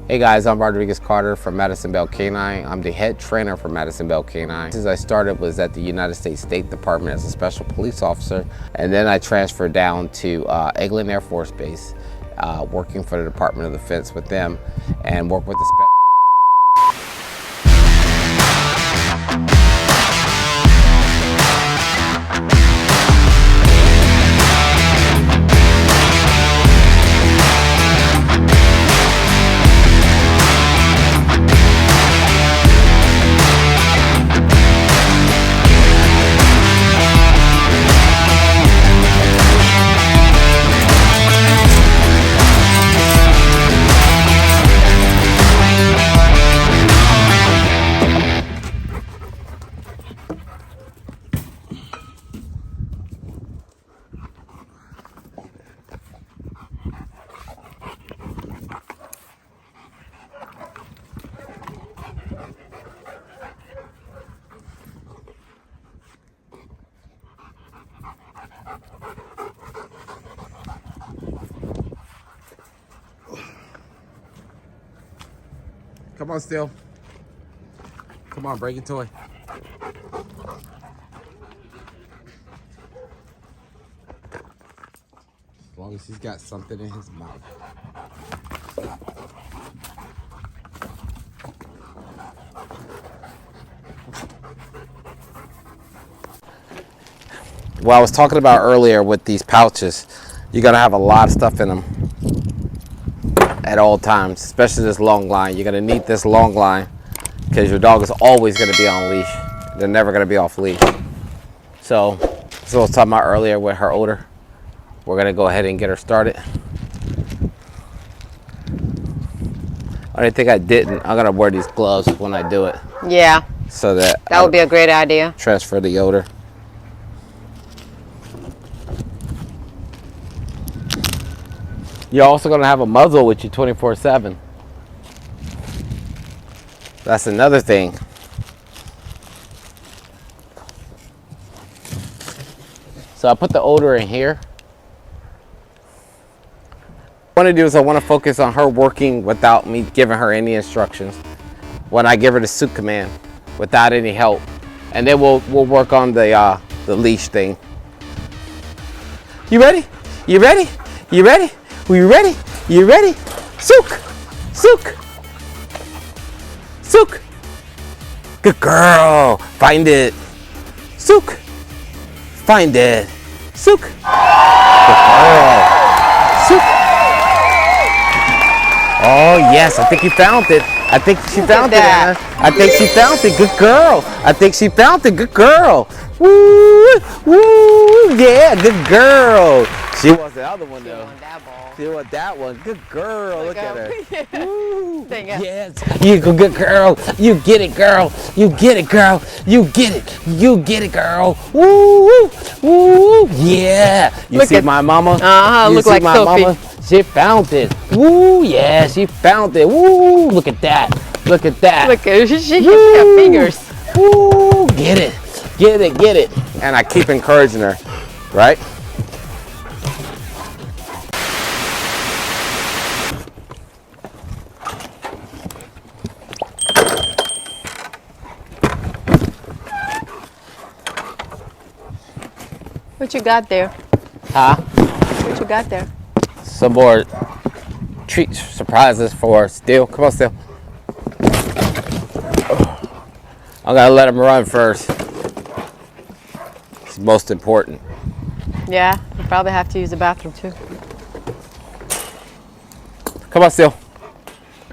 Hey guys, I'm Rodriguez Carter from Madison Bell Canine. I'm the head trainer for Madison Bell Canine. Since I started was at the United States State Department as a special police officer, and then I transferred down to Eglin Air Force Base, working for the Department of Defense with them, and work with the Come on, Still. Come on, break your toy. As long as he's got something in his mouth. Well, I was talking about earlier with these pouches, you're gonna have a lot of stuff in them at all times, especially this long line. You're gonna need this long line because your dog is always gonna be on leash. They're never gonna be off leash. So I was talking about earlier with her odor. We're gonna go ahead and get her started. Only thing I didn't, I'm gonna wear these gloves when I do it. Yeah. So that would be a great idea. Transfer the odor. You're also going to have a muzzle with you 24/7. That's another thing. So I put the odor in here. What I want to do is I want to focus on her working without me giving her any instructions. When I give her the suit command without any help. And then we'll work on the leash thing. You ready? You ready? You ready? Are you ready? You ready? Sook! Sook! Sook! Good girl! Find it! Sook! Find it! Sook! Good girl! Sook! Oh yes, I think you found it. I think she found it, Anna. I think she found it. Good girl! I think she found it. Good girl! Woo! Woo! Yeah, good girl! She wants the other one though. She want that one. Good girl. Look at her. Woo. Yes. You go, good girl. You get it, girl. You get it, girl. You get it. You get it, girl. Woo. Woo. Yeah. You see my mama? Look like Sophie. Mama? She found it. Woo. Yeah. She found it. Woo. Look at that. Look at that. Look at her. She got fingers. Woo. Get it. Get it. Get it. And I keep encouraging her. Right? What you got there? Huh? What you got there? Some more treat surprises for Still. Come on, Still. I'm gonna let him run first. It's most important. Yeah, you probably have to use the bathroom too. Come on, Still.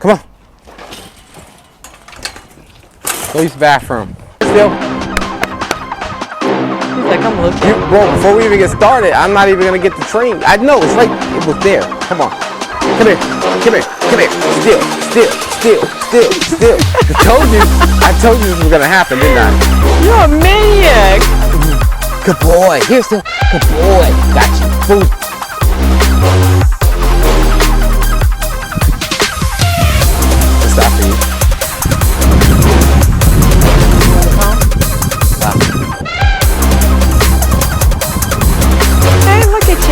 Come on. Go use the bathroom. Still. Like I'm looking. Bro, before we even get started, I'm not even gonna get the train. I know it's right. It was there. Come on. Come here. Come here. Come here. Still. Still. Still. Still. Still. I told you this was gonna happen, didn't I? You're a maniac. Good boy. Here, Still. Good boy. Got you. Food. Stop for you.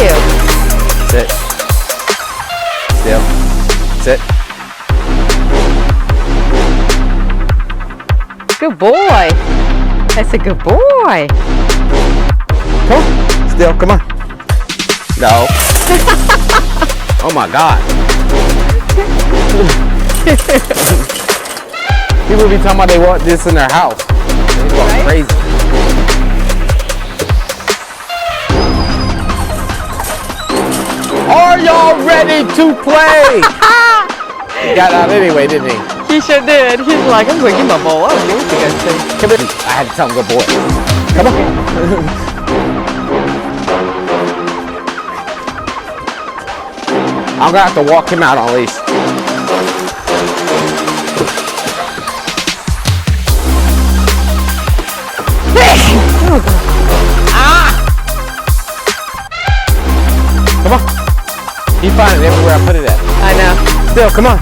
you. Sit. Still. Sit. Good boy. That's a good boy. Come on. Still, come on. No. Oh my God. People be talking about they want this in their house. They go Right? crazy. Are y'all ready to play? He got out anyway, didn't he? He sure did. He's like, I'm going to give my ball. I don't know what you guys say. Come here. I had to tell him good boy. Come on. I'm gonna have to walk him out on leash. Come on. He found it everywhere I put it at. I know. Still, come on.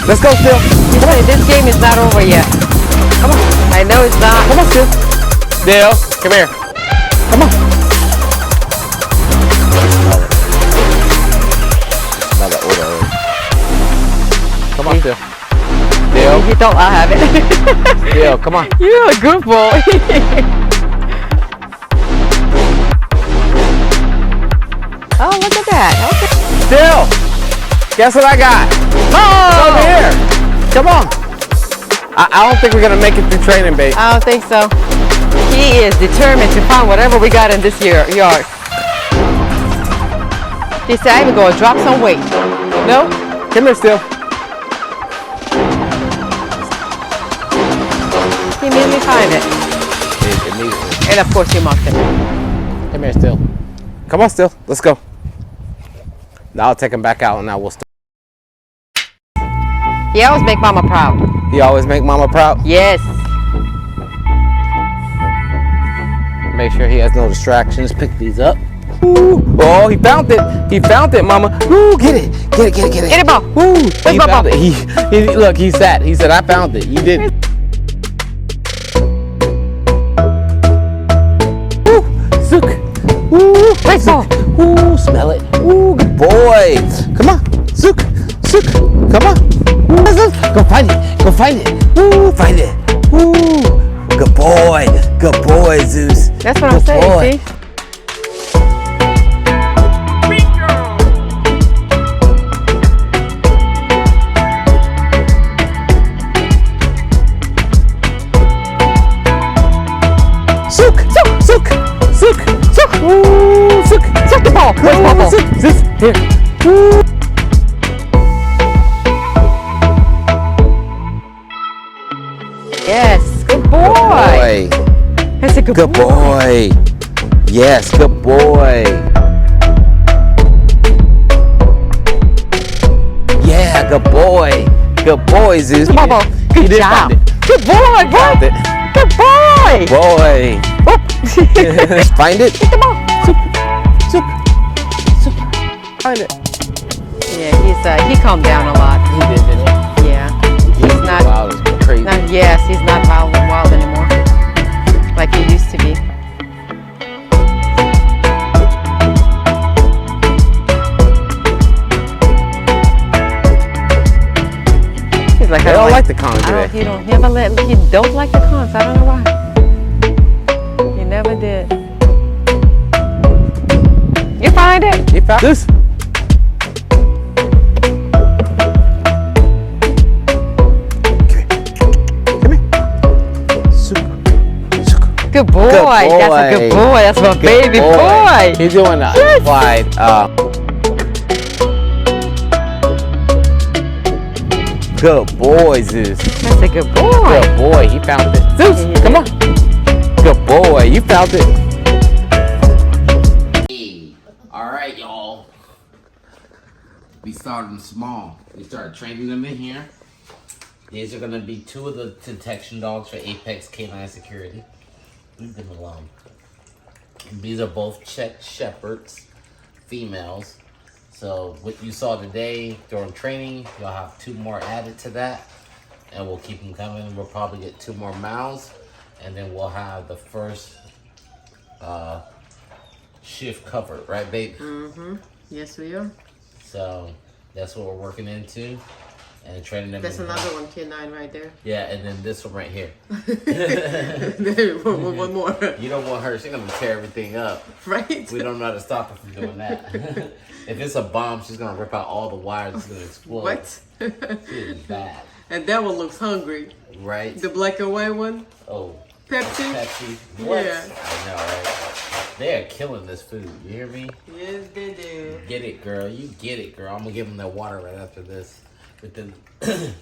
Let's go, Still. You say this game is not over yet. Come on. I know it's not. Come on, Still. Still, come here. Come on. Smell that odor. Come on, Still. Still. He thought I have it. Still, come on. You're a good boy. Oh, look at that. Okay. Still. Guess what I got? Oh! Over here. Come on. I don't think we're gonna make it through training, babe. I don't think so. He is determined to find whatever we got in this yard. He said, I'm going to drop some weight. No? Come here, Still. He immediately find it. Immediately. And of course he mocked it. Come here, Still. Come on, Still. Let's go. Now I'll take him back out and I will start. He always make mama proud. You always make mama proud. Yes. Make sure he has no distractions. Pick these up. Ooh. Oh, he found it. He found it, mama. Ooh, get it. Get it, get it, get it. Get it, ball. Ooh, Where's he my found ball? it. He look, he sat. He said, I found it. You didn't. Ooh, Zook. Ooh, Where's Zook. Ooh, smell it. Ooh, good boy. Come on, Zook. Zook. Come on. Ooh, Zook. Go find it. Go find it. Ooh, find it. Ooh. Good boy. Good boy, Zeus. That's what I'm Good saying, boy. see? Zook. Zook. Zook. Zook. Zook. Ooh, Zook. Check the ball. Where's my ball? Zook. Zeus. Here. Ooh. Yes. Good boy. Good boy. That's a good, Good boy. Yes, good boy. Yeah, good boy. Good boy, Zeus. Bubble. You Good did job. find it. Good boy, boy. Found it. Good boy. Boy. Oh. Find it. Get the ball. Zook. Zook. Find it. Yeah, he calmed down a lot. He did, didn't he? Yeah. He's not. Wow, it's crazy. Yes, he's not wild anymore, like he used to be. He's like, They don't like the cons, do I don't, they? he don't like the cons. I don't know why. He never did. You find it? You found this? Good boy. That's a good boy. That's my baby boy. He's doing a slide. Good boy, Zeus. That's a good boy. Good boy. He found it. Zeus, Yeah. come on. Good boy. You found it. Hey, all right, y'all. We started small. We started training them in here. These are gonna be two of the detection dogs for APX Canine Security. Leave them alone. These are both Czech Shepherds, females. So what you saw today during training, you'll have two more added to that, and we'll keep them coming. We'll probably get two more mouths, and then we'll have the first shift covered, right, babe? Yes, we are. So that's what we're working into. and training them. That's another one, K9 right there. Yeah, and then this one right here. one more. You don't want her. She's gonna tear everything up. Right? We don't know how to stop her from doing that. If it's a bomb, she's gonna rip out all the wires. It's gonna explode. What? She is bad. And that one looks hungry. Right? The black and white one? Oh. Pepsi? Pepsi. What? Yeah. I know, right? They are killing this food. You hear me? Yes, they do. Get it, girl. You get it, girl. I'm gonna give them their water right after this. But then,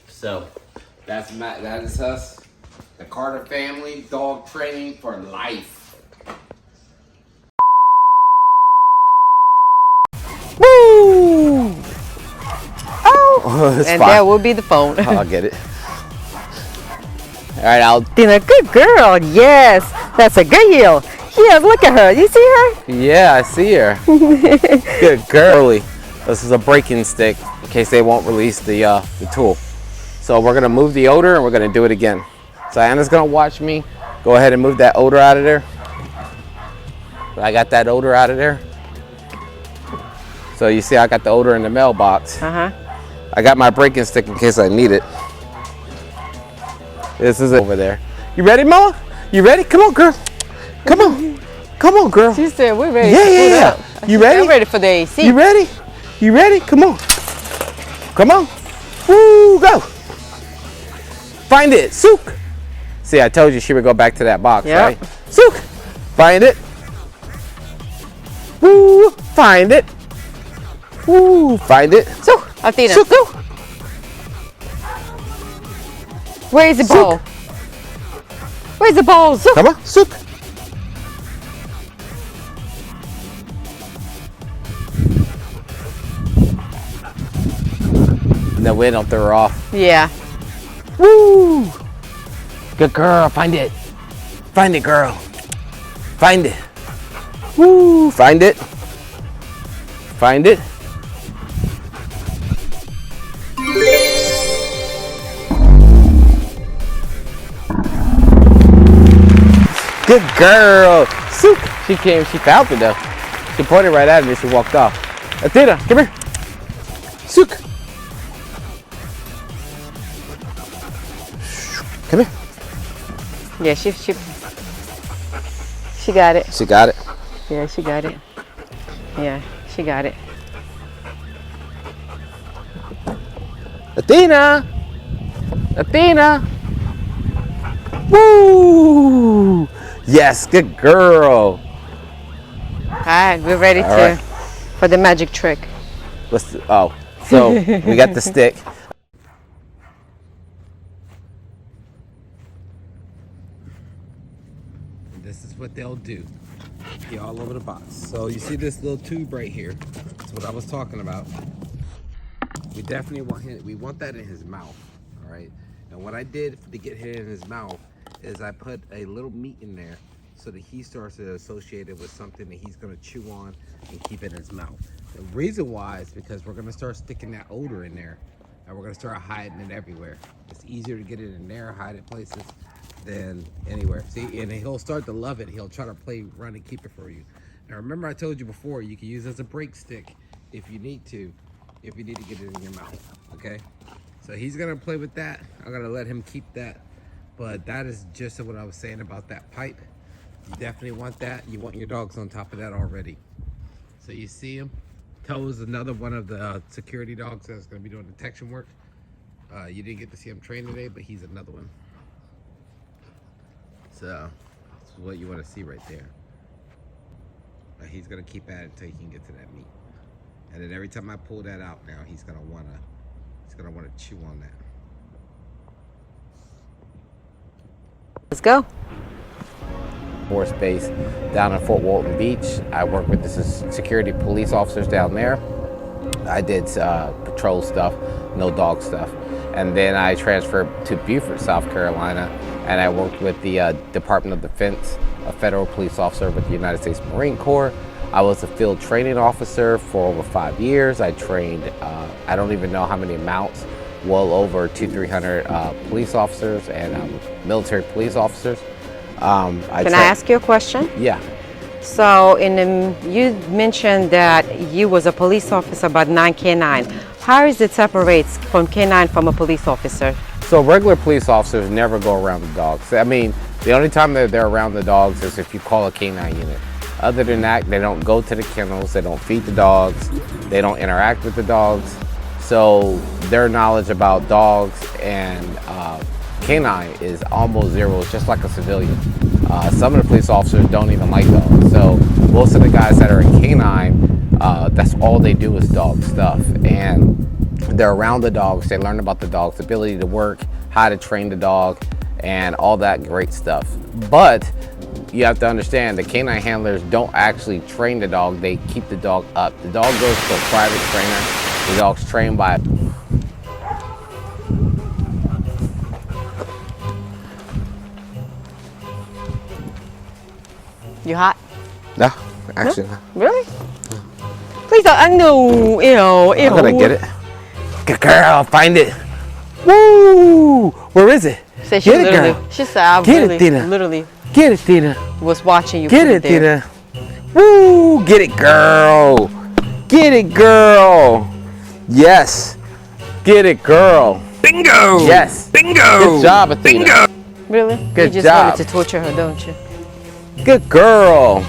so that is us. The Carter family, dog training for life. Woo! Oh, it's And fine. that will be the phone. I'll get it. All right, I'll. Tina, good girl. Yes, that's a good heel. Yes, look at her. You see her? Yeah, I see her. Good girly. This is a breaking stick in case they won't release the tool. So we're gonna move the odor and we're gonna do it again. So Anna's gonna watch me. Go ahead and move that odor out of there. I got that odor out of there. So you see I got the odor in the mailbox. Uh-huh. I got my breaking stick in case I need it. This is it over there. You ready, Mama? You ready? Come on, girl. Come on. Come on, girl. She said we're ready. Yeah. You ready? I'm ready for the AC. You ready? You ready? Come on. Come on. Woo, go. Find it. Sook. See, I told you she would go back to that box, Yep. right? Sook. Find it. Woo. Find it. Woo. Find it. So, Athena. Sook. Go. Where is the Sook. ball? Where's the ball? So, Come on. Sook. No, we don't throw her off. yeah. Woo! Good girl, find it. Find it, girl. Find it. Woo! Find it. Find it. Good girl. Sook. She came, she found it though. She pointed right at me and she walked off. Athena, come here. Sook. Come here. Yeah, she got it. She got it. Yeah, she got it. Yeah, she got it. Athena! Athena! Woo! Yes, good girl. All right, we're ready All right. for the magic trick. Oh, so we got the stick. This is what they'll do. Get all over the box. So you see this little tube right here. That's what I was talking about. We definitely want him, we want that in his mouth, all right? And what I did to get him in his mouth is I put a little meat in there so that he starts to associate it with something that he's gonna chew on and keep it in his mouth. The reason why is because we're gonna start sticking that odor in there and we're gonna start hiding it everywhere. It's easier to get it in there, hide it places than anywhere. See, and he'll start to love it. He'll try to play, run and keep it for you. Now remember I told you before, you can use it as a break stick if you need to get it in your mouth, okay? So he's gonna play with that. I'm gonna let him keep that. But that is just what I was saying about that pipe. You definitely want that. You want your dogs on top of that already. So you see him. Toe is another one of the security dogs that's gonna be doing detection work. You didn't get to see him train today, but he's another one. So that's what you want to see right there. He's gonna keep at it until he can get to that meat. And then every time I pull that out now, he's gonna wanna chew on that. Let's go. Force base down in Fort Walton Beach. I work with the security police officers down there. I did patrol stuff, no dog stuff. And then I transferred to Beaufort, South Carolina, and I worked with the Department of Defense, a federal police officer with the United States Marine Corps. I was a field training officer for over 5 years. I trained, I don't even know how many mounts, well over 200-300 police officers and military police officers. Can I ask you a question? Yeah. So you mentioned that you was a police officer about 9K9. How is it separates from canine from a police officer? So regular police officers never go around the dogs. I mean, the only time that they're around the dogs is if you call a canine unit. Other than that, they don't go to the kennels, they don't feed the dogs, they don't interact with the dogs. So their knowledge about dogs and canine is almost zero. It's just like a civilian. Some of the police officers don't even like dogs. So most of the guys that are in canine, that's all they do is dog stuff. And they're around the dogs, they learn about the dog's ability to work, how to train the dog, and all that great stuff. But you have to understand, the canine handlers don't actually train the dog, they keep the dog up. The dog goes to a private trainer, the dog's trained by You hot? No, actually no. Really? Please don't. I know. Ew. I'm gonna get it. Good girl, find it. Woo! Where is it? Say she get it, literally, girl. she said I Get really, it, Tina. literally Get it, Tina. was watching you. Get put it, there. Tina. Woo! Get it, girl. Get it, girl. Yes. Get it, girl. Bingo! Yes. Bingo! Good job, Athena. Bingo! Really? Good You just job. wanted to torture her, don't you? Good girl.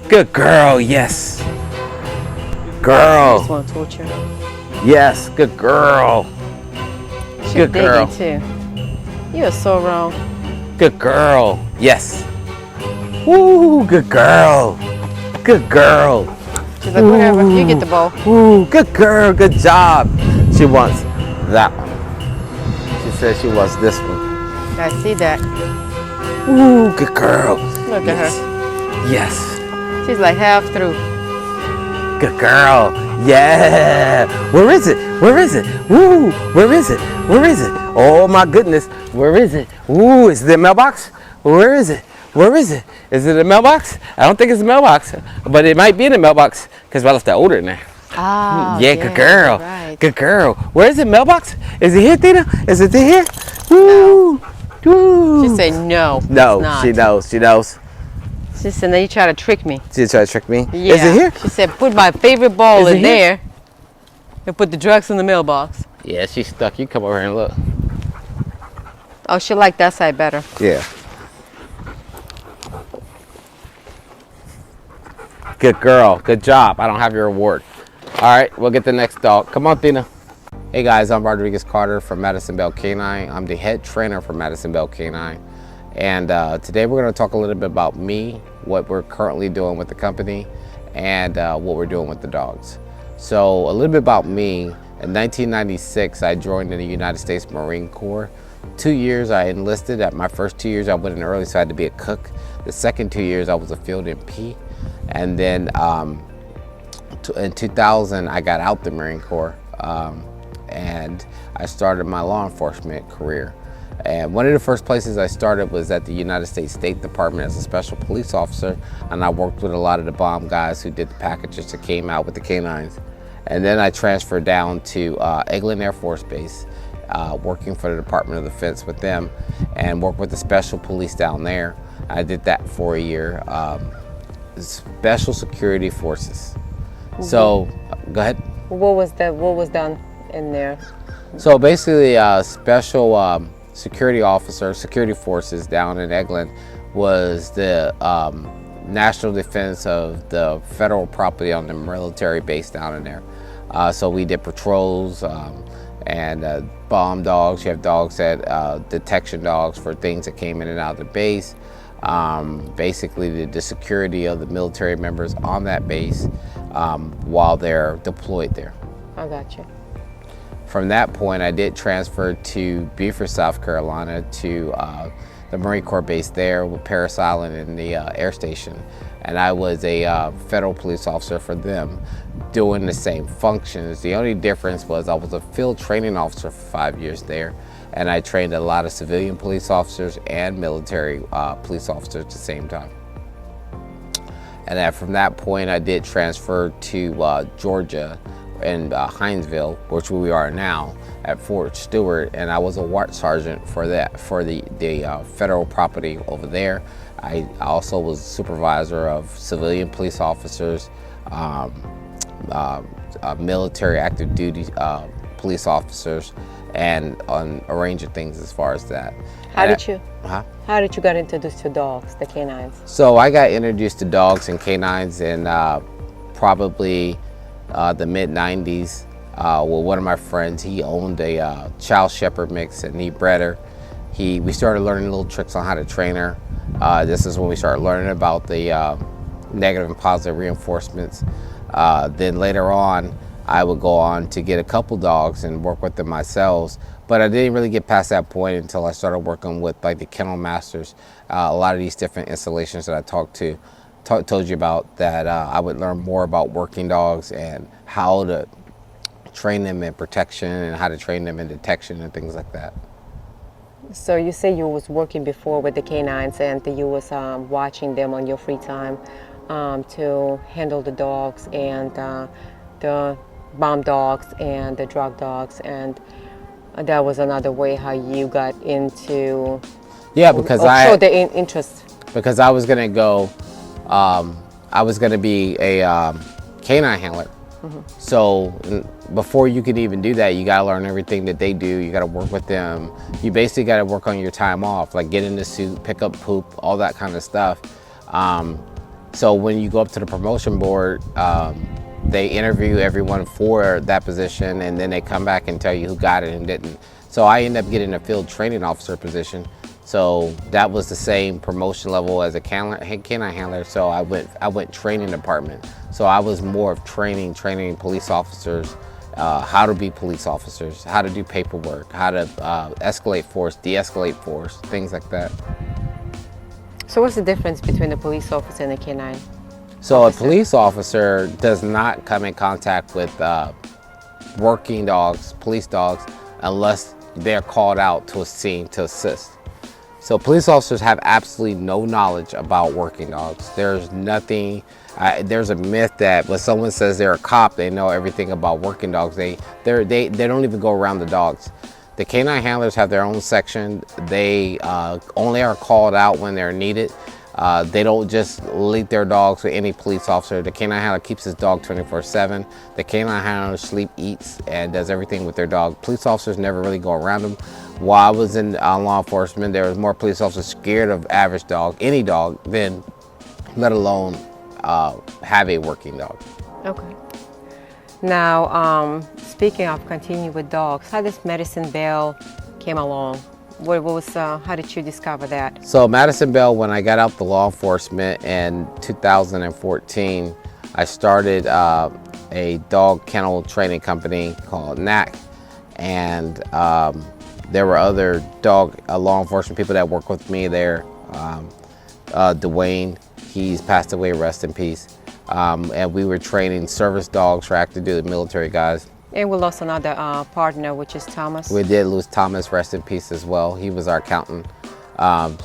Good girl. Yes. You Girl. just want to torture her. Yes. Good girl. She's Good girl. diggy too. You are so wrong. Good girl. Yes. Woo. Good girl. Good girl. She's like, whatever. You get the ball. Ooh, good girl, good job. She wants that one. She says she wants this one. I see that. Ooh, good girl. Look at yes. her. Yes. She's like half through. Good girl. Yeah. Where is it? Where is it? Ooh, where is it? Where is it? Oh my goodness. Where is it? Ooh, is it the mailbox? Where is it? Where is it? Is it a mailbox? I don't think it's a mailbox, but it might be in the mailbox because I left that order in there. Ah, Yeah, good girl. Right. Good girl. Where is it, mailbox? Is it here, Tina? Is it here? Woo! Woo! She said no. No, it's not. she knows. She knows. She said, now you try to trick me. She tried to trick me. Yeah. Is it here? She said, put my favorite ball Is it in here? there and put the drugs in the mailbox. Yeah, she's stuck. You come over here and look. Oh, she liked that side better. Yeah. Good girl. Good job. I don't have your reward. All right, we'll get the next dog. Come on, Tina. Hey guys, I'm Rodriguez Carter from Madison Bell Canine. I'm the head trainer for Madison Bell Canine. And today we're going to talk a little bit about me, what we're currently doing with the company, and what we're doing with the dogs. So a little bit about me. In 1996, I joined in the United States Marine Corps. 2 years I enlisted. At my first 2 years, I went in early, so I had to be a cook. The second 2 years, I was a field MP. And then in 2000, I got out the Marine Corps and I started my law enforcement career. And one of the first places I started was at the United States State Department as a special police officer, and I worked with a lot of the bomb guys who did the packages that came out with the canines. And then I transferred down to Eglin Air Force Base, working for the Department of Defense with them, and worked with the special police down there. I did that for a year. Special security forces. So, go ahead. What was done in there? So basically, special security officer, security forces down in Eglin was the national defense of the federal property on the military base down in there. So we did patrols and bomb dogs. You have dogs that detection dogs for things that came in and out of the base. Basically the security of the military members on that base while they're deployed there. I got you. From that point, I did transfer to Beaufort, South Carolina, to the Marine Corps base there with Parris Island in the air station. And I was a federal police officer for them, doing the same functions. The only difference was I was a field training officer for 5 years there, and I trained a lot of civilian police officers and military police officers at the same time. And then from that point, I did transfer to Georgia in Hinesville, which we are now at Fort Stewart, and I was a watch sergeant for that, for the federal property over there. I also was supervisor of civilian police officers, military active duty police officers, and on a range of things as far as that. How did you get introduced to dogs, the canines? So I got introduced to dogs and canines in probably the mid-90s. Well, one of my friends, he owned a Chow Shepherd mix, and he bred her. We started learning little tricks on how to train her. This is when we started learning about the negative and positive reinforcements. Then later on, I would go on to get a couple dogs and work with them myself. But I didn't really get past that point until I started working with like the kennel masters. A lot of these different installations that I told you about, that I would learn more about working dogs and how to train them in protection and how to train them in detection and things like that. So you say you was working before with the canines, and you was watching them on your free time to handle the dogs and the bomb dogs and the drug dogs, and that was another way how you got into because showed the interest. Because I was gonna go, I was gonna be a canine handler. So before you could even do that, you gotta learn everything that they do. You gotta work with them. You basically gotta work on your time off, like get in the suit, pick up poop, all that kind of stuff. So when you go up to the promotion board, they interview everyone for that position, and then they come back and tell you who got it and didn't. So I ended up getting a field training officer position. So that was the same promotion level as a canine handler. So I went training department. So I was more of training police officers, how to be police officers, how to do paperwork, how to escalate force, de-escalate force, things like that. So what's the difference between a police officer and a canine? So a police officer does not come in contact with working dogs, police dogs, unless they're called out to a scene to assist. So police officers have absolutely no knowledge about working dogs. There's nothing, there's a myth that when someone says they're a cop, they know everything about working dogs. They don't even go around the dogs. The canine handlers have their own section. They only are called out when they're needed. They don't just leave their dogs with any police officer. The canine handler keeps his dog 24/7. The canine handler sleeps, eats, and does everything with their dog. Police officers never really go around them. While I was in law enforcement, there was more police officers scared of average dog, any dog, than let alone have a working dog. Okay. Now, speaking of continue with dogs, how does Medicine Bell came along? How did you discover that? So Madison Bell, when I got out the law enforcement in 2014, I started a dog kennel training company called NAC, and there were other law enforcement people that work with me there. Dwayne, he's passed away, rest in peace. And we were training service dogs for active duty military guys. And we lost another partner, which is Thomas. We did lose Thomas, rest in peace as well. He was our accountant.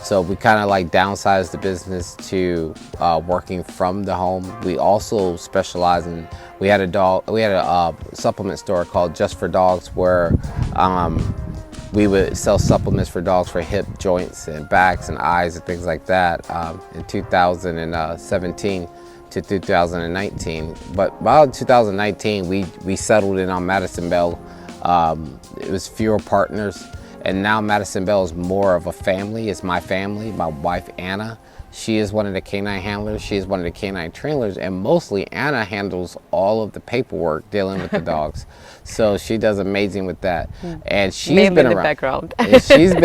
So we kind of like downsized the business to working from the home. We also specialize in, we had a supplement store called Just for Dogs, where we would sell supplements for dogs for hip joints and backs and eyes and things like that in 2017 to 2019. But by 2019, we settled in on Madison Bell. It was fewer partners, and now Madison Bell is more of a family. It's my family. My wife, Anna, she is one of the canine handlers. She is one of the canine trainers, and mostly Anna handles all of the paperwork dealing with the dogs. So she does amazing with that. And she's been around. Background. she's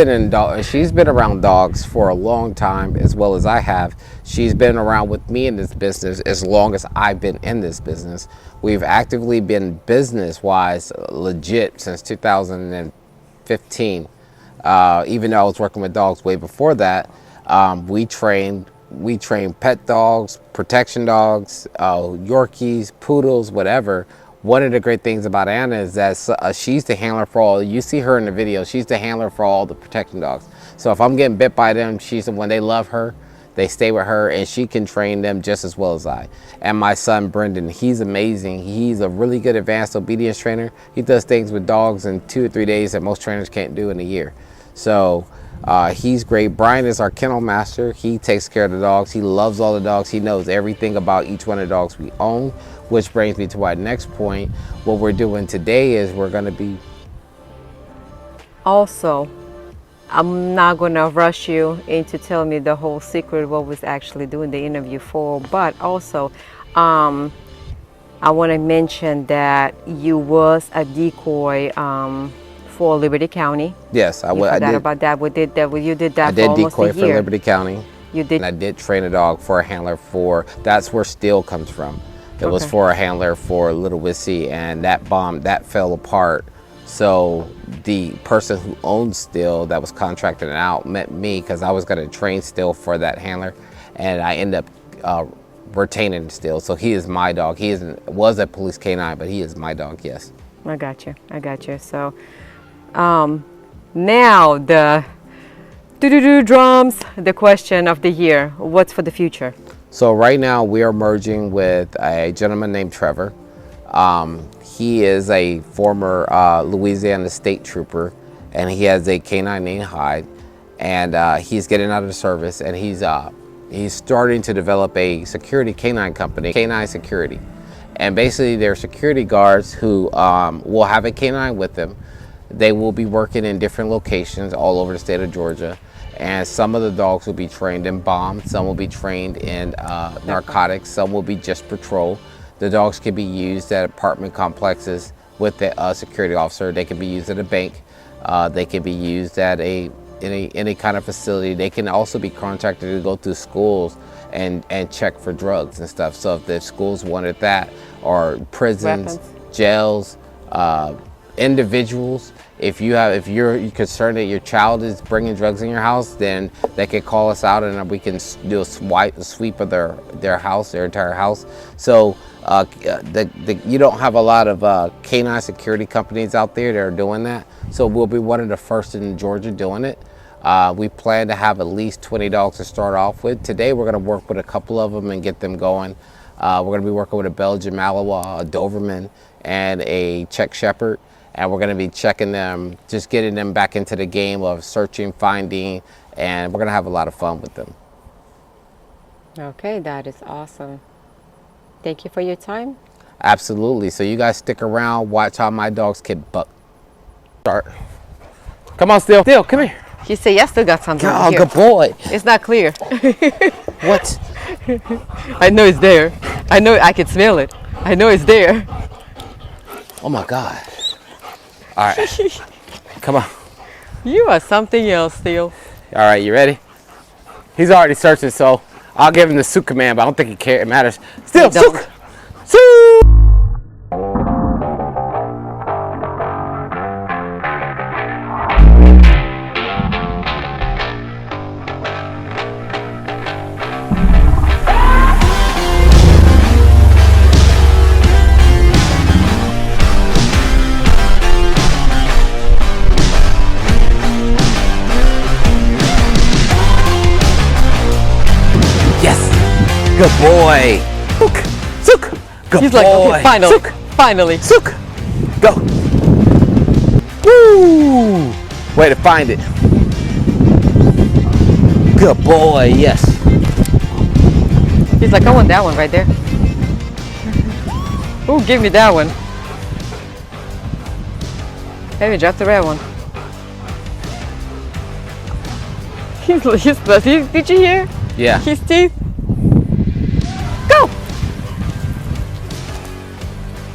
been around dogs for a long time, as well as I have. She's been around with me in this business as long as I've been in this business. We've actively been business-wise legit since 2015. Even though I was working with dogs way before that, we train pet dogs, protection dogs, Yorkies, poodles, whatever. One of the great things about Anna is that she's the handler for all. You see her in the video. She's the handler for all the protection dogs. So if I'm getting bit by them, she's the one. They love her. They stay with her, and she can train them just as well as I. And my son, Brendan, he's amazing. He's a really good advanced obedience trainer. He does things with dogs in 2 or 3 days that most trainers can't do in a year. So He's great. Brian is our kennel master. He takes care of the dogs. He loves all the dogs. He knows everything about each one of the dogs we own, which brings me to my next point. What we're doing today is we're going to be... Also, I'm not going to rush you into telling me the whole secret what was actually doing the interview for, but also I want to mention that you was a decoy for Liberty County. Yes, I did. did. About that. You did that I did for almost decoy a for year. Liberty County. You did. And I did train a dog for a handler for, that's where Steel comes from. It was Okay. for a handler for ludowiciga, and that bomb, that fell apart. So the person who owned Steel that was contracted out met me because I was going to train Steel for that handler, and I ended up retaining Steel. So he is my dog. He was a police canine, but he is my dog, yes. I got you. I got you. So now the drums, the question of the year. What's for the future? So right now we are merging with a gentleman named Trevor. He is a former Louisiana state trooper, and he has a canine named Hyde, and he's getting out of the service, and he's starting to develop a security canine company, Canine Security. And basically they're security guards who will have a canine with them. They will be working in different locations all over the state of Georgia. And some of the dogs will be trained in bomb, some will be trained in narcotics, some will be just patrol. The dogs can be used at apartment complexes with the security officer. They can be used at a bank. They can be used at any kind of facility. They can also be contracted to go through schools and check for drugs and stuff. So if the schools wanted that, or prisons, Weapons. jails, individuals. If you're concerned that your child is bringing drugs in your house, then they can call us out and we can do a sweep of their house, their entire house. So you don't have a lot of canine security companies out there that are doing that. So we'll be one of the first in Georgia doing it. We plan to have at least 20 dogs to start off with. Today we're going to work with a couple of them and get them going. We're going to be working with a Belgian Malinois, a Doberman, and a Czech Shepherd. And we're going to be checking them, just getting them back into the game of searching, finding, and we're going to have a lot of fun with them. Okay, that is awesome. Thank you for your time. Absolutely. So you guys stick around, watch how my dogs get bucked. Start. Come on, Steel. Steel, come here. He said, "Yeah, still got something Oh, here." good boy. It's not clear. What? I know it's there. I know I can smell it. I know it's there. Oh my God. All right. Come on. You are something else, Steel. All right, you ready? He's already searching, so I'll give him the Sook command, but I don't think it matters. Steel, Sook! Sook! Good boy. Sook. Sook. Good He's boy. like, okay, finally. Sook. Finally. Sook. Go. Woo. Way to find it. Good boy. Yes. He's like, I want that one right there. Ooh, give me that one. Maybe drop the red one. Did you hear? Yeah. His teeth. Go!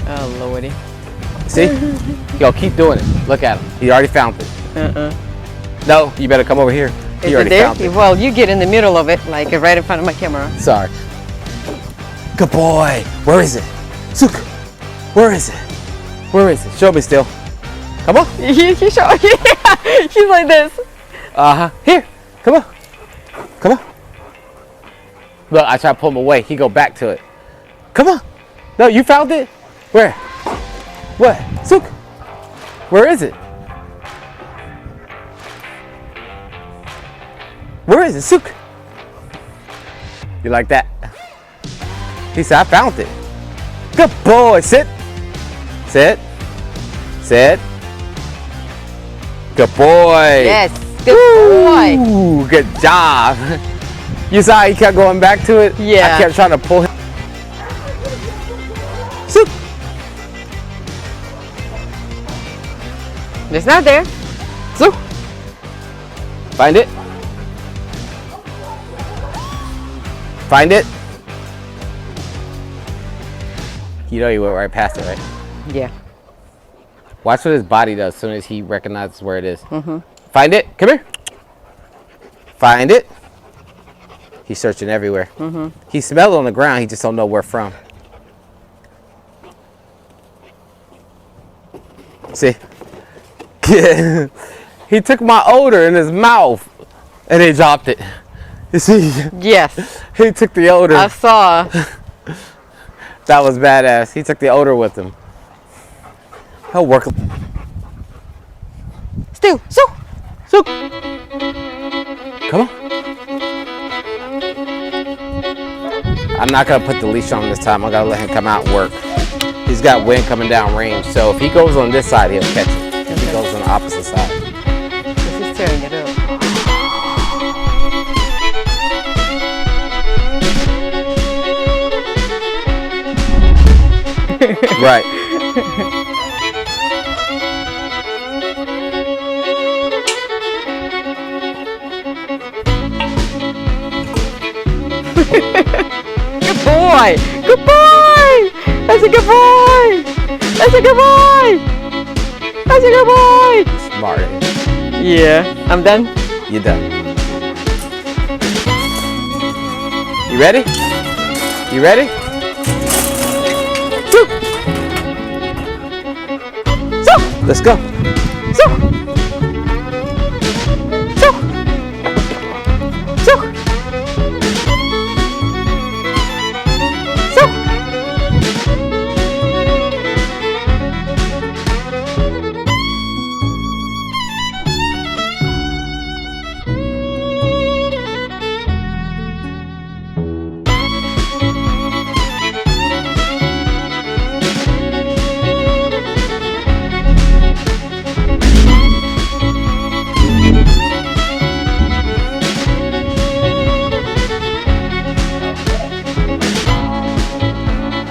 Oh, Lordy. See? Yo, keep doing it. Look at him. He already found it. No, you better come over here. He Is it already there? found it. Well, you get in the middle of it, like right in front of my camera. Sorry. Good boy. Where is it? Sook. Where is it? Where is it? Show me still. Come on. He showed. Yeah. He's like this. Here. Come on. Come on. Look, I try to pull him away. He go back to it. Come on. No, you found it? Where? What? Sook. Where is it? Where is it? Sook. You like that? He said, I found it. Good boy. Sit. Sit. Sit. Good boy. Yes. Good boy. Ooh, good job. You saw how he kept going back to it? Yeah. I kept trying to pull him. Soup. It's not there. Soup. Find it. Find it. You know you went right past it, right? Yeah. Watch what his body does as soon as he recognizes where it is. Find it. Come here. Find it. He's searching everywhere. He smelled it on the ground. He just don't know where from. See? He took my odor in his mouth and he dropped it. You see? Yes. He took the odor. I saw. That was badass. He took the odor with him. He'll work. Still. So. Come on. I'm not gonna put the leash on this time. I gotta let him come out and work. He's got wind coming down range, so if he goes on this side, he'll catch it. If he goes on the opposite side. This is tearing it up. Right. Good boy. Good boy. That's a good boy. That's a good boy. That's a good boy. Smart. Yeah. I'm done. You're done. You ready? You ready? Soup. Soup. Let's go. Soup. Soup. Soup.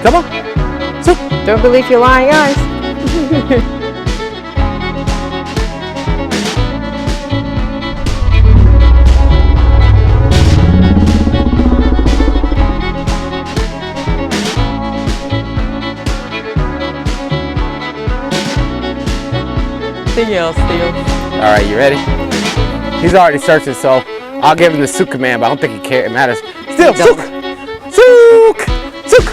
Come on. Soup. Don't believe your lying eyes. Still. All right, you ready? He's already searching, so I'll give him the Sook command, but I don't think he cares. It matters. Still, Sook! Sook! Sook!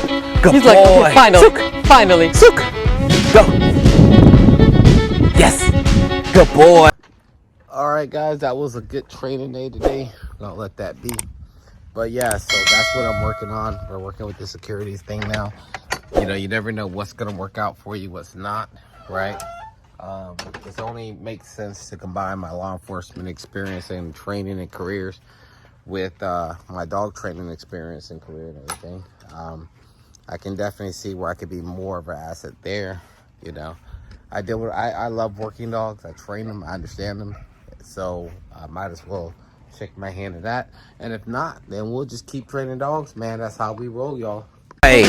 Good He's boy. like, finally. Sook! Finally. Sook! Go! Yes! Good boy! All right, guys, that was a good training day today. Don't let that be. But yeah, so that's what I'm working on. We're working with the securities thing now. You know, you never know what's going to work out for you, what's not, right? It only makes sense to combine my law enforcement experience and training and careers with my dog training experience and career and everything. I can definitely see where I could be more of an asset there. You know, I love working dogs. I train them. I understand them. So I might as well shake my hand at that. And if not, then we'll just keep training dogs, man. That's how we roll, y'all. Hey,